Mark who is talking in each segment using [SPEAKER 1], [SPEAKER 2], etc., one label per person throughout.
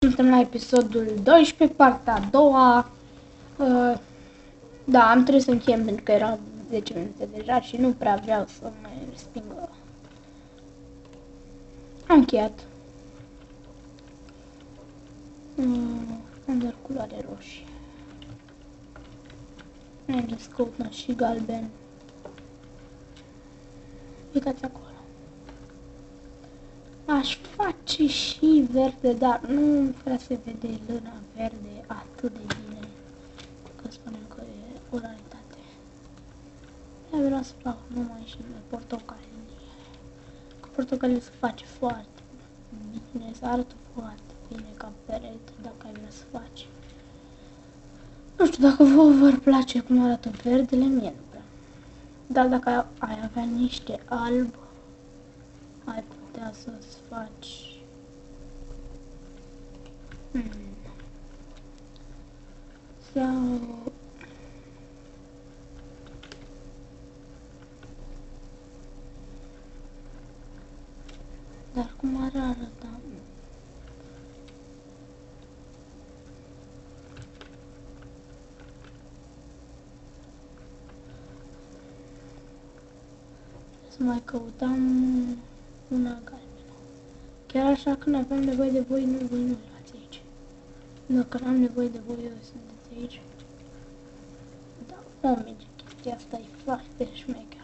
[SPEAKER 1] Suntem la episodul 12, partea a doua. Da, am trebuit să încheiem pentru că erau 10 minute deja și nu prea vreau să mai respingă. Am încheiat. Am doar culoare roșie. Mergem să căutăm și galben. Uitați acolo. Aș face și verde, dar nu prea se vede lâna verde atât de bine. Că spunem că e o raritate. Vreau să fac numai și de portocalie. Că portocaliu se face foarte bine, se arată foarte bine ca perete, dacă ai vrea să faci. Nu știu, dacă vouă vă place cum arată verdele, mie nu prea. Dar dacă ai avea niște alb, ai putea să-ți faci... Sau... Dar cum ar arăta? Să mai căutăm una galbenă. Chiar așa când avem nevoie de voi, voi nu erați aici. Dacă n-am nevoie de voi, sunteți aici. Da, o merge chestia asta, e foarte șmecheră.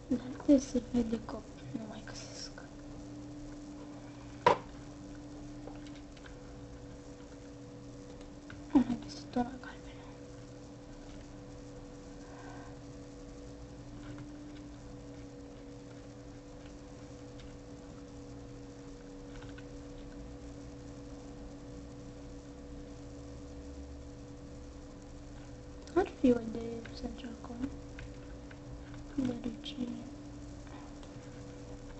[SPEAKER 1] Dar de se vede că nu mai găsesc. Am mai găsit una galbenă. Ar fi o idee să încercăm. Deoarece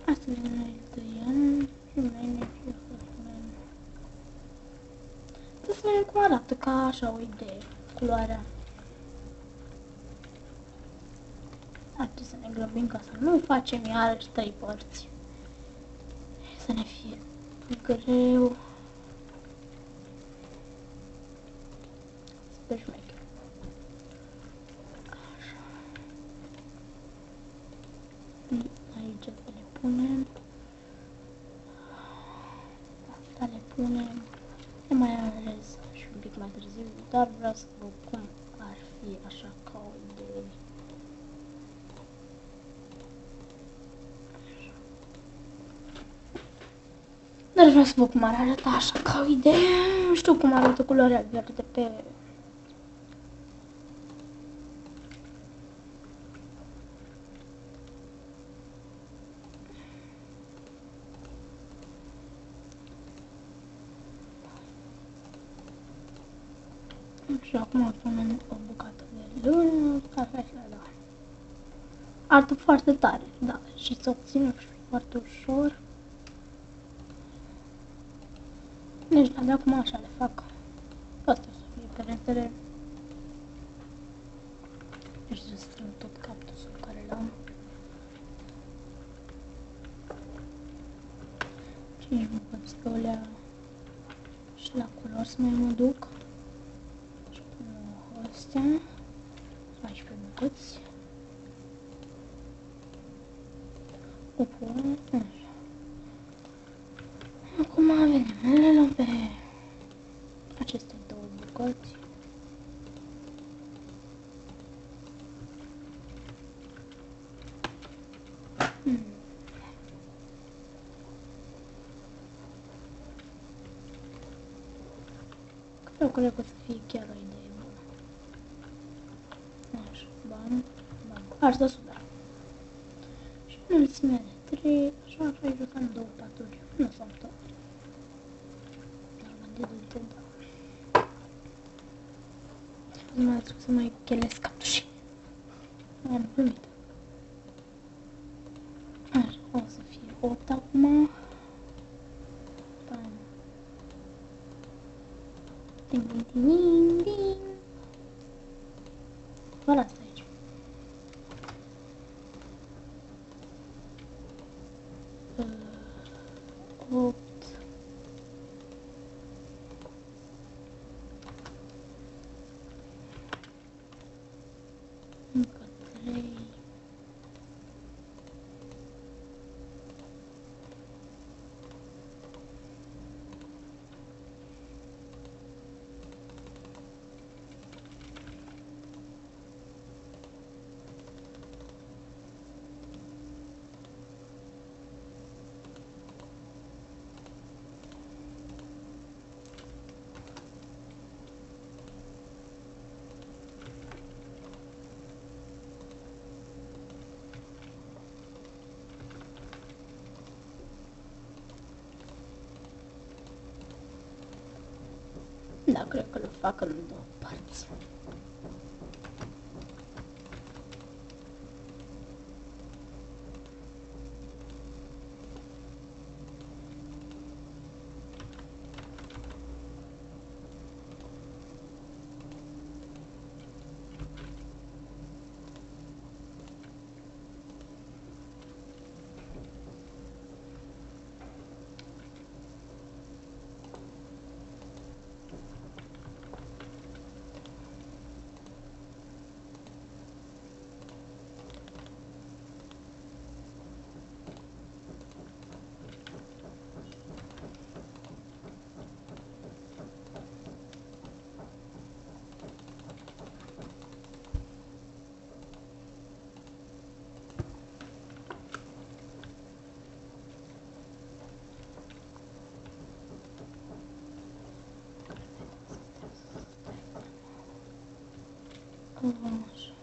[SPEAKER 1] asta ne tăiem și mai ne fie punem. Trebuie să vedem cum arată, ca așa o idee, culoarea. Ar trebui să ne grăbim ca să nu facem iarăși 3 părți. Să ne fie greu. Super șmecher. Aici să le punem. Asta le punem. Le mai arăz și un pic mai târziu, dar vreau să văd cum ar fi așa ca o idee. Dar vreau să văd cum ar arăta așa ca o idee. Nu știu cum arată culoarea verde pe... Și acum punem o bucată de lână, așa și da. Arată foarte tare, da, și să obținem foarte ușor. Deci, de acum așa le fac. Asta o să fie peretele. Deci să strâng tot cactusul care l-am. 5 bucăți pe olea și la culori să mai mă duc. Și pun astea. 14 bucăți. O pun așa. Acum venim, le luăm pe aceste 2 bucăți. Eu cred că o să fie chiar o idee bună. Așa, bam, bam. Asta super. Și înălțimea de 3, așa, aici am 2 paturi. Nu sunt tot. Dar mă dedulte, da. Nu mai trebuie să mai chelesc cactușii. Am glumit. Așa, o să fie 8 acum. Bam. Ding, ding, ding, ding. Fără asta aici. Încă 3. Da, cred că îl fac în două părți. Așa.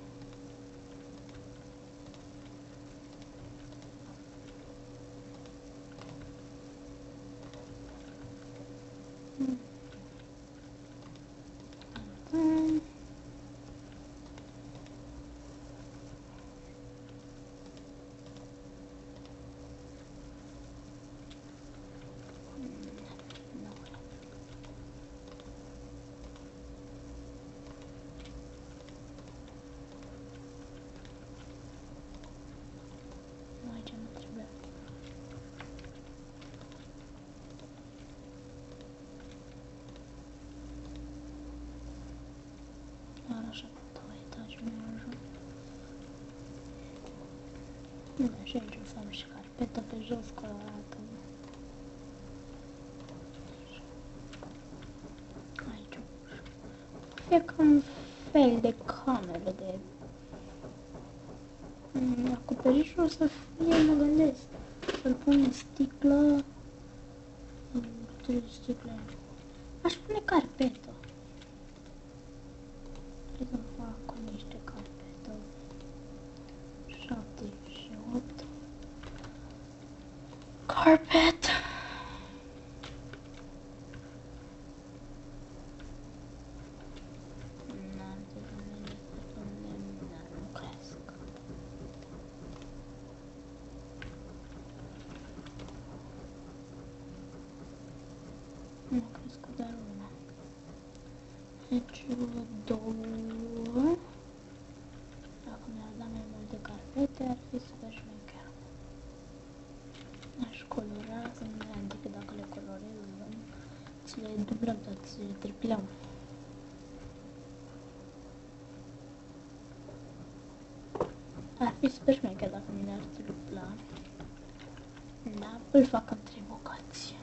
[SPEAKER 1] Aici nu trebuie. Doar așa, 2 etaje mai ajung. Nu, și aici o să am și carpetă pe jos colorată. Aici. E ca un fel de cameră de... Acoperișul o să fie, mă gândesc, să-l pun în sticlă, 3 sticle. Aș pune carpetă. Trebuie să fac niște carpetă. 78. Carpet. Nu cresc doar una. Deci 2. Dacă mi-ar da mai multe carpete, ar fi super șmecher. Aș colora, să nu le indică dacă le colorez, ți le dublăm, ți le triplăm. Ar fi super șmecher dacă mi le-ar tripla. Da, îl fac în 3 bucăți.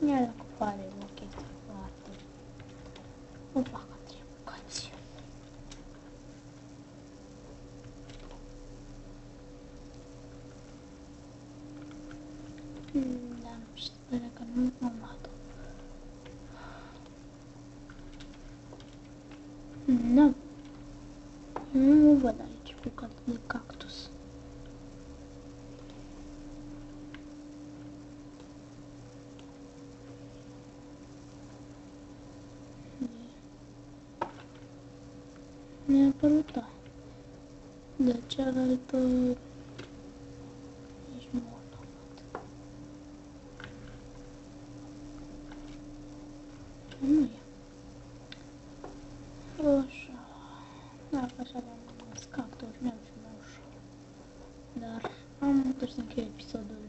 [SPEAKER 1] Iar dacă pare o chestie foarte, o fac în 3 bucăți. Da, și sper că nu mă vadă. Nu. Nu o văd aici bucată de cactus. Mi-a apărut, da. De cealaltă... Nici nu o văd. Nu e. Așa. Dacă așa avem un cactus, mi-am și mai ușor. Dar am trebuie să închei episodul